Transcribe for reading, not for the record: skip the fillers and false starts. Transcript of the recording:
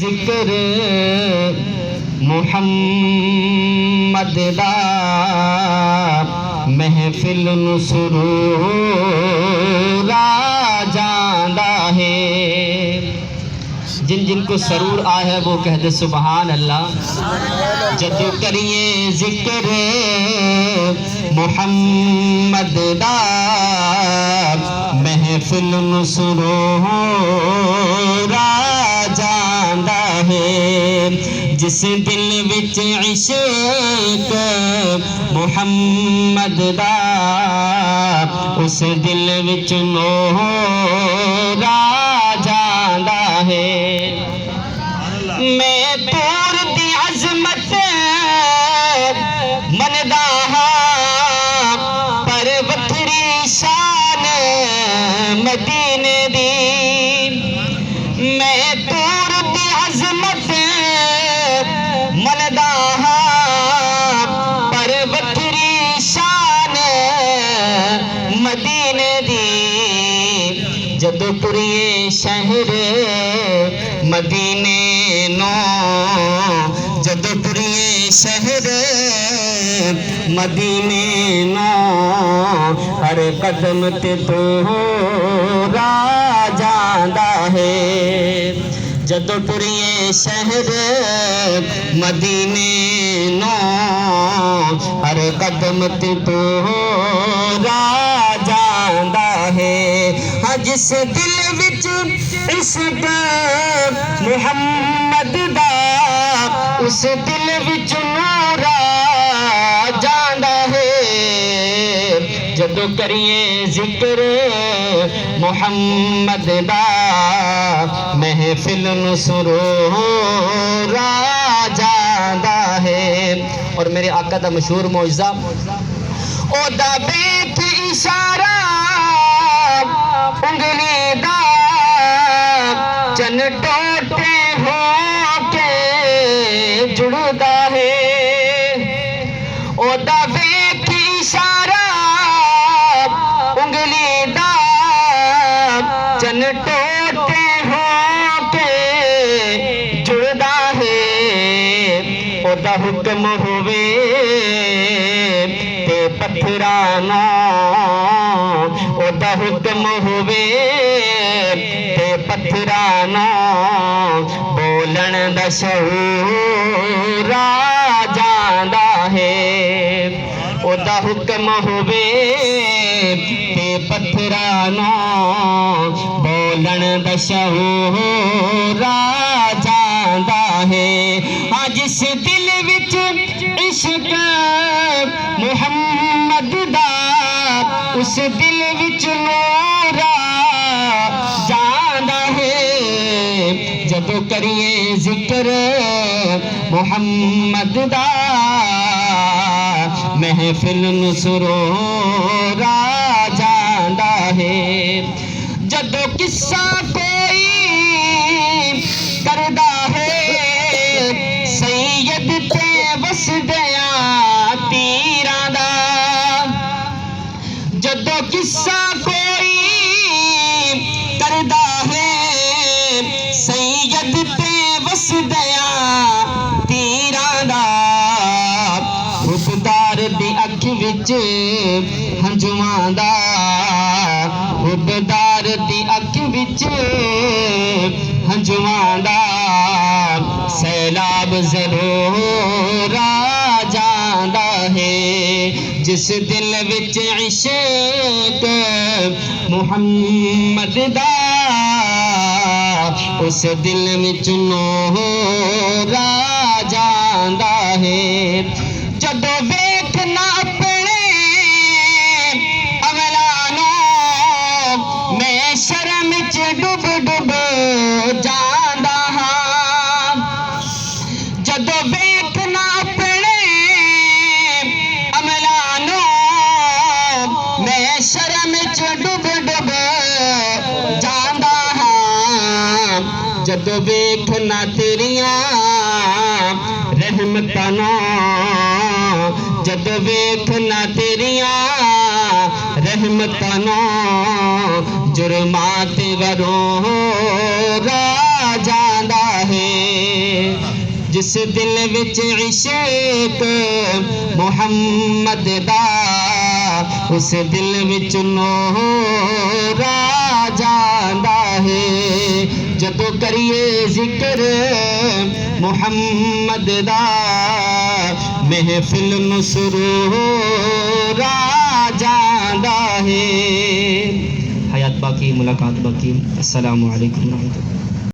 जिक्र मुहम्मद दा महफिल नूं सुरूर आ जांदा है। जिन जिन को सरूर आया है वो कह दे सुबहान अल्लाह। जदों करिए जिक्र मुहम्मद दा महफिल नूं सुरूर आ जांदा है। जिस दिल विच इश्क मुहम्मद दा उस दिल विच नूर आ जांदा है। मैं पूर दी अज़मत मनदा हां पर वखरी शान मदीने दी। मैं पूर दी अज़मत मनदा हां पर वखरी शान मदीने दी। जदों टुरिए शहर मदीने नो, जदों टुरिए शहर मदीने नो, हर कदम ते तोरा जांदा है। जदों टुरिए शहर मदीने नो, हर कदम ते तोरा जांदा है। हाँ जिस दिल विच इश्क मुहम्मद दा उस दिल विच नूर आ जांदा है। जदों करिए जिक्र मुहम्मद दा महफिल नूं सुरूर आ जांदा है। और मेरे आका दा मशहूर मौजज़ा ओदा बेख इशारा उंगली दा चन टोटे हो के जुड़दा है। ओदा वेख इशारा उंगली दा चन टोटे हो के जुड़दा है। ओदा हुक्म होवे ते पत्थरां नूं, ओदा हुक्म होवे ते पत्थरां नूं बोलण दा शऊर आ जांदा है। ओदा हुक्म होवे ते पत्थरां नूं बोलण दा शऊर आ जांदा है। हाँ जिस दिल विच इश्क मुहम्मद दा उस दिल विच नूर आ जांदा है। जदों करिए जिक्र मुहम्मद दा महफिल नूं सुरूर आ जांदा है। जदों किस्सा कोई करदा है सैयद ते वसदियां तीरां दा। जदों किस्सा कोई करदा है सैयद ते वसदियां तीरां दा। हुबदार दी अख विच हंजुआं दा, हुबदार दी अख विच हंजुआं दा सैलाब जरूर आ जांदा है। जिस दिल विच इश्क मुहम्मद दा उस दिल विच नूर आ जांदा है। जदों वेखना अपने अमलां नूं मैं शर्म च डुब डुब जांदा हां। जदों वेखना अपने अमलां नूं मैं शर्म च डुब डुब जांदा हां। जदों वेखना तेरियां रहमतां नूं, जदों वेखना तेरियां रहमतां नूं जुर्मां ते वरों रा जांदा है। जिस दिल विच इश्क मुहम्मद दा उस दिल विच नूर आ जांदा है जदों करिए जिक्र मुहम्मद दा महफिल नूं सुरूर आ जांदा है। हयात बाकी मुलाकात बाकी। अस्सलामु अलैकुम।